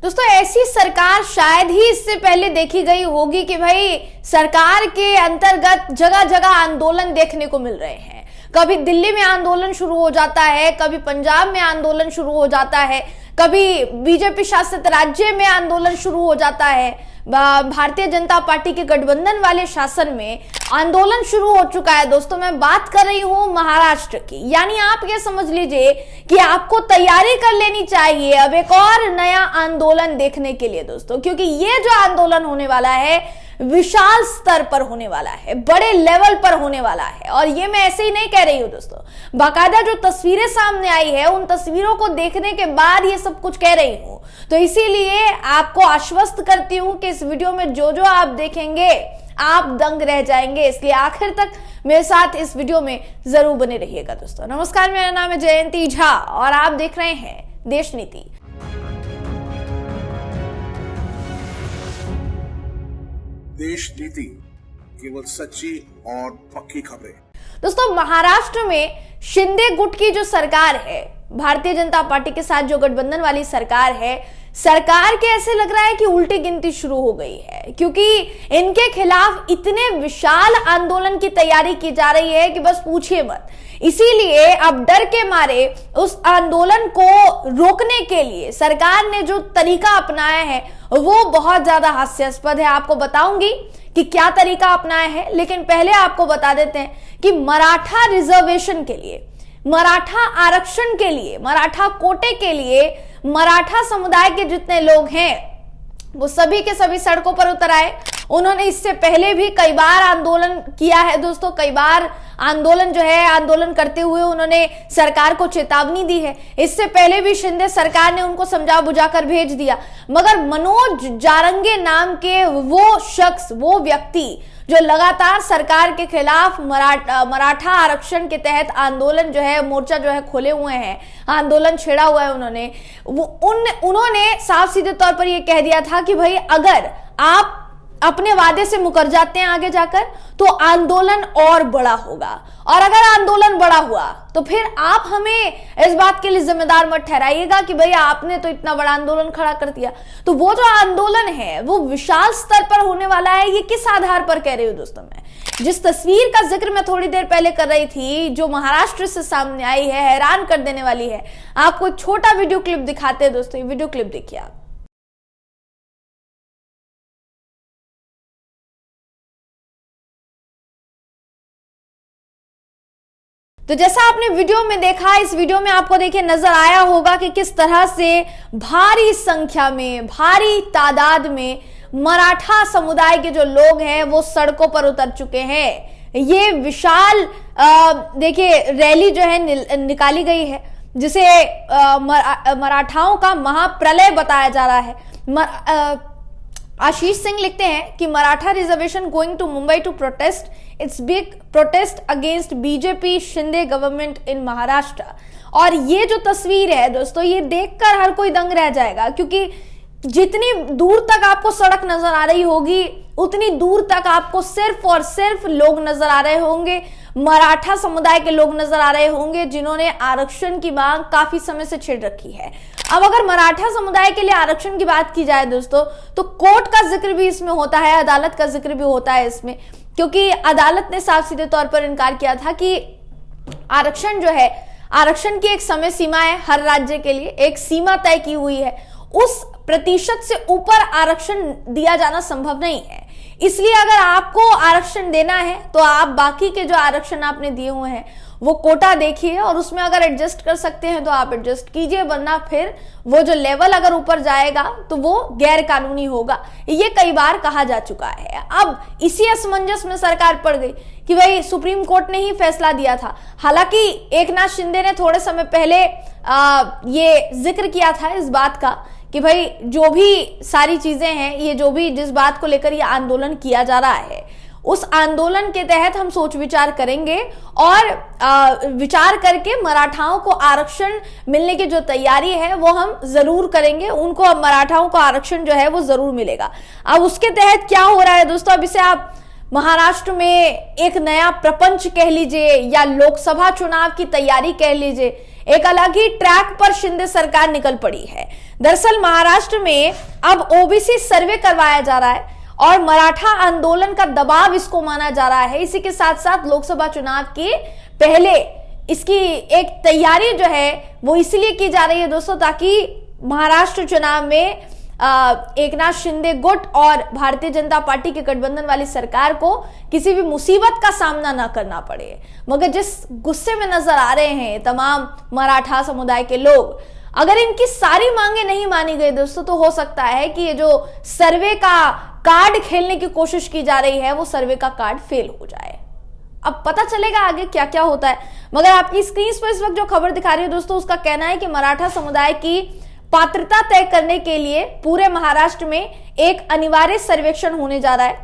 दोस्तों ऐसी सरकार शायद ही इससे पहले देखी गई होगी कि भाई सरकार के अंतर्गत जगह जगह आंदोलन देखने को मिल रहे हैं। कभी दिल्ली में आंदोलन शुरू हो जाता है, कभी पंजाब में आंदोलन शुरू हो जाता है, कभी बीजेपी शासित राज्य में आंदोलन शुरू हो जाता है। भारतीय जनता पार्टी के गठबंधन वाले शासन में आंदोलन शुरू हो चुका है। दोस्तों मैं बात कर रही हूं महाराष्ट्र की, यानी आप ये समझ लीजिए कि आपको तैयारी कर लेनी चाहिए अब एक और नया आंदोलन देखने के लिए दोस्तों, क्योंकि ये जो आंदोलन होने वाला है विशाल स्तर पर होने वाला है, बड़े लेवल पर होने वाला है। और ये मैं ऐसे ही नहीं कह रही हूं दोस्तों, बाकायदा जो तस्वीरें सामने आई है उन तस्वीरों को देखने के बाद ये सब कुछ कह रही हूं। तो इसीलिए आपको आश्वस्त करती हूं कि इस वीडियो में जो जो आप देखेंगे आप दंग रह जाएंगे, इसलिए आखिर तक मेरे साथ इस वीडियो में जरूर बने रहिएगा। दोस्तों नमस्कार, मेरा नाम है जयंती झा और आप देख रहे हैं देश नीति। देश नीति, केवल सच्ची और पक्की खबरें। दोस्तों महाराष्ट्र में शिंदे गुट की जो सरकार है, भारतीय जनता पार्टी के साथ जो गठबंधन वाली सरकार है, सरकार के ऐसे लग रहा है कि उल्टी गिनती शुरू हो गई है, क्योंकि इनके खिलाफ इतने विशाल आंदोलन की तैयारी की जा रही है कि बस पूछिए मत। इसीलिए अब डर के मारे उस आंदोलन को रोकने के लिए सरकार ने जो तरीका अपनाया है वो बहुत ज्यादा हास्यास्पद है। आपको बताऊंगी कि क्या तरीका अपनाया है, लेकिन पहले आपको बता देते हैं कि मराठा रिजर्वेशन के लिए, मराठा आरक्षण के लिए, मराठा कोटे के लिए मराठा समुदाय के जितने लोग हैं वो सभी के सभी सड़कों पर उतर आए। उन्होंने इससे पहले भी कई बार आंदोलन किया है दोस्तों, कई बार आंदोलन जो है आंदोलन करते हुए उन्होंने सरकार को चेतावनी दी है। इससे पहले भी शिंदे सरकार ने उनको समझा बुझाकर भेज दिया, मगर मनोज जारंगे नाम के वो शख्स, वो व्यक्ति जो लगातार सरकार के खिलाफ मराठा आरक्षण के तहत आंदोलन जो है, मोर्चा जो है खोले हुए हैं, आंदोलन छेड़ा हुआ है उन्होंने साफ सीधे तौर पर यह कह दिया था कि भाई अगर आप अपने वादे से मुकर जाते हैं आगे जाकर तो आंदोलन और बड़ा होगा, और अगर आंदोलन बड़ा हुआ तो फिर आप हमें इस बात के लिए जिम्मेदार मत ठहराइएगा कि भाई आपने तो इतना बड़ा आंदोलन खड़ा कर दिया। तो वो जो आंदोलन है वो विशाल स्तर पर होने वाला है। ये किस आधार पर कह रही हूं दोस्तों, मैं जिस तस्वीर का जिक्र मैं थोड़ी देर पहले कर रही थी जो महाराष्ट्र से सामने आई है, हैरान कर देने वाली है। आपको एक छोटा वीडियो क्लिप दिखाते हैं दोस्तों, ये वीडियो क्लिप देखिए आप। तो जैसा आपने वीडियो में देखा, इस वीडियो में आपको देखिए नजर आया होगा कि किस तरह से भारी संख्या में, भारी तादाद में मराठा समुदाय के जो लोग हैं वो सड़कों पर उतर चुके हैं। ये विशाल देखिए रैली जो है निकाली गई है, जिसे मराठाओं का महाप्रलय बताया जा रहा है। आशीष सिंह लिखते हैं कि Maratha reservation going to Mumbai to protest, it's big protest against BJP Shinde government in Maharashtra. और ये जो तस्वीर है दोस्तों, ये देखकर हर कोई दंग रह जाएगा, क्योंकि जितनी दूर तक आपको सड़क नजर आ रही होगी उतनी दूर तक आपको सिर्फ और सिर्फ लोग नजर आ रहे होंगे, मराठा समुदाय के लोग नजर आ रहे होंगे जिन्होंने आरक्षण की मांग काफी समय से छेड़ रखी है। अब अगर मराठा समुदाय के लिए आरक्षण की बात की जाए दोस्तों, तो कोर्ट का जिक्र भी इसमें होता है, अदालत का जिक्र भी होता है इसमें, क्योंकि अदालत ने साफ सीधे तौर पर इनकार किया था कि आरक्षण जो है, आरक्षण की एक समय सीमा है, हर राज्य के लिए एक सीमा तय की हुई है, उस प्रतिशत से ऊपर आरक्षण दिया जाना संभव नहीं है। इसलिए अगर आपको आरक्षण देना है तो आप बाकी के जो आरक्षण आपने दिए हुए हैं वो कोटा देखिए, और उसमें अगर एडजस्ट कर सकते हैं तो आप एडजस्ट कीजिए, वरना फिर वो जो लेवल अगर ऊपर जाएगा तो वो गैर कानूनी होगा। ये कई बार कहा जा चुका है। अब इसी असमंजस में सरकार पड़ गई कि भाई सुप्रीम कोर्ट ने ही फैसला दिया था। हालांकि एकनाथ शिंदे ने थोड़े समय पहले ये जिक्र किया था इस बात का कि भाई जो भी सारी चीजें हैं, ये जो भी जिस बात को लेकर ये आंदोलन किया जा रहा है, उस आंदोलन के तहत हम सोच विचार करेंगे और विचार करके मराठाओं को आरक्षण मिलने की जो तैयारी है वो हम जरूर करेंगे। उनको मराठाओं को आरक्षण जो है वो जरूर मिलेगा। अब उसके तहत क्या हो रहा है दोस्तों, अब इसे आप महाराष्ट्र में एक नया प्रपंच कह लीजिए या लोकसभा चुनाव की तैयारी कह लीजिए, एक अलग ही ट्रैक पर शिंदे सरकार निकल पड़ी है। दरअसल महाराष्ट्र में अब ओबीसी सर्वे करवाया जा रहा है और मराठा आंदोलन का दबाव इसको माना जा रहा है। इसी के साथ साथ लोकसभा चुनाव के पहले इसकी एक तैयारी जो है वो इसलिए की जा रही है दोस्तों, ताकि महाराष्ट्र चुनाव में एकनाथ शिंदे गुट और भारतीय जनता पार्टी के गठबंधन वाली सरकार को किसी भी मुसीबत का सामना ना करना पड़े। मगर जिस गुस्से में नजर आ रहे हैं तमाम मराठा समुदाय के लोग, अगर इनकी सारी मांगे नहीं मानी गई दोस्तों तो हो सकता है कि ये जो सर्वे का कार्ड खेलने की कोशिश की जा रही है वो सर्वे का कार्ड फेल हो जाए। अब पता चलेगा आगे क्या क्या होता है। मगर आपकी स्क्रीन पर इस वक्त जो खबर दिखा रही है दोस्तों, उसका कहना है कि मराठा समुदाय की पात्रता तय करने के लिए पूरे महाराष्ट्र में एक अनिवार्य सर्वेक्षण होने जा रहा है।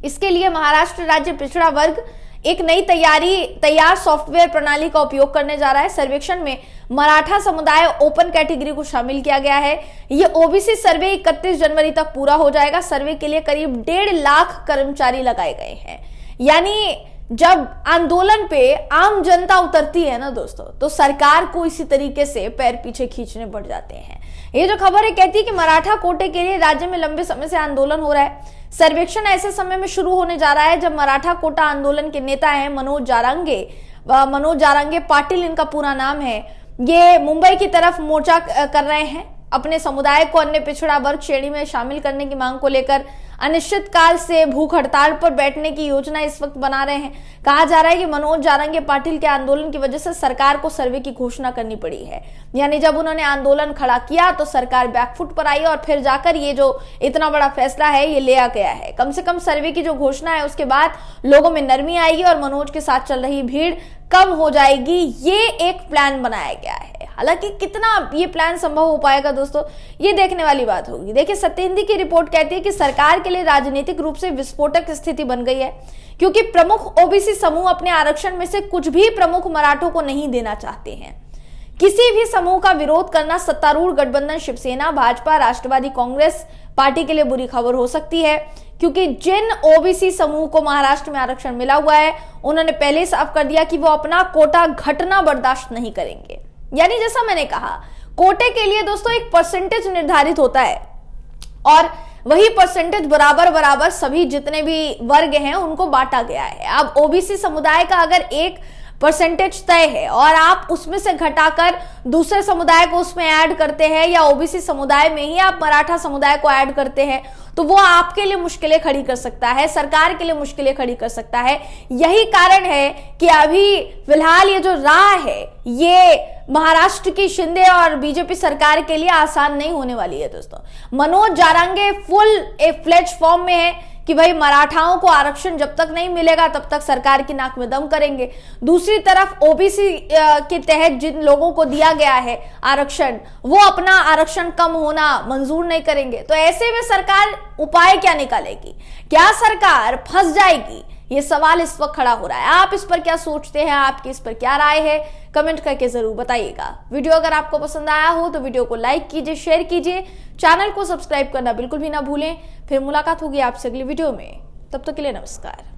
इसके लिए महाराष्ट्र राज्य पिछड़ा वर्ग एक नई तैयार सॉफ्टवेयर प्रणाली का उपयोग करने जा रहा है। सर्वेक्षण में मराठा समुदाय ओपन कैटेगरी को शामिल किया गया है। ये ओबीसी सर्वे 31 जनवरी तक पूरा हो जाएगा। सर्वे के लिए करीब 1.5 लाख कर्मचारी लगाए गए हैं। यानी जब आंदोलन पे आम जनता उतरती है ना दोस्तों, तो सरकार को इसी तरीके से पैर पीछे खींचने पड़ जाते हैं। ये जो खबर है कहती है कि मराठा कोटे के लिए राज्य में लंबे समय से आंदोलन हो रहा है। सर्वेक्षण ऐसे समय में शुरू होने जा रहा है जब मराठा कोटा आंदोलन के नेता हैं मनोज जारंगे पाटिल इनका पूरा नाम है। ये मुंबई की तरफ मोर्चा कर रहे हैं। अपने समुदाय को अन्य पिछड़ा वर्ग श्रेणी में शामिल करने की मांग को लेकर अनिश्चित काल से भूख हड़ताल पर बैठने की योजना इस वक्त बना रहे हैं। कहा जा रहा है कि मनोज जारंगे पाटिल के आंदोलन की वजह से सरकार को सर्वे की घोषणा करनी पड़ी है। यानी जब उन्होंने आंदोलन खड़ा किया तो सरकार बैकफुट पर आई और फिर जाकर ये जो इतना बड़ा फैसला है ये लिया गया है। कम से कम सर्वे की जो घोषणा है उसके बाद लोगों में नरमी आएगी और मनोज के साथ चल रही भीड़ कम हो जाएगी। ये एक प्लान बनाया गया है। हालांकि कितना ये प्लान संभव हो पाएगा दोस्तों, ये देखने वाली बात होगी। देखिए, सत्य हिंदी की रिपोर्ट कहती है कि सरकार के लिए राजनीतिक रूप से विस्फोटक स्थिति बन गई है, क्योंकि प्रमुख ओबीसी समूह अपने आरक्षण में से कुछ भी प्रमुख मराठों को नहीं देना चाहते हैं। किसी भी समूह का विरोध करना सत्तारूढ़ गठबंधन शिवसेना, भाजपा, राष्ट्रवादी कांग्रेस पार्टी के लिए बुरी खबर हो सकती है, क्योंकि जिन ओबीसी समूह को महाराष्ट्र में आरक्षण मिला हुआ है उन्होंने पहले साफ कर दिया कि वो अपना कोटा घटना बर्दाश्त नहीं करेंगे। यानी जैसा मैंने कहा, कोटे के लिए दोस्तों एक परसेंटेज निर्धारित होता है और वही परसेंटेज बराबर सभी जितने भी वर्ग हैं उनको बांटा गया है। अब ओबीसी समुदाय का अगर एक परसेंटेज तय है और आप उसमें से घटाकर दूसरे समुदाय को उसमें ऐड करते हैं या ओबीसी समुदाय में ही आप मराठा समुदाय को ऐड करते हैं, तो वो आपके लिए मुश्किलें खड़ी कर सकता है, सरकार के लिए मुश्किलें खड़ी कर सकता है। यही कारण है कि अभी फिलहाल ये जो राह है ये महाराष्ट्र की शिंदे और बीजेपी सरकार के लिए आसान नहीं होने वाली है दोस्तों। मनोज जारंगे फुल एक फ्लेज फॉर्म में है कि भाई मराठाओं को आरक्षण जब तक नहीं मिलेगा तब तक सरकार की नाक में दम करेंगे। दूसरी तरफ ओबीसी के तहत जिन लोगों को दिया गया है आरक्षण, वो अपना आरक्षण कम होना मंजूर नहीं करेंगे। तो ऐसे में सरकार उपाय क्या निकालेगी? क्या सरकार फंस जाएगी? ये सवाल इस वक्त खड़ा हो रहा है। आप इस पर क्या सोचते हैं? आपकी इस पर क्या राय है? कमेंट करके जरूर बताइएगा। वीडियो अगर आपको पसंद आया हो तो वीडियो को लाइक कीजिए, शेयर कीजिए, चैनल को सब्सक्राइब करना बिल्कुल भी ना भूलें। फिर मुलाकात होगी आपसे अगली वीडियो में। तब तक के लिए नमस्कार।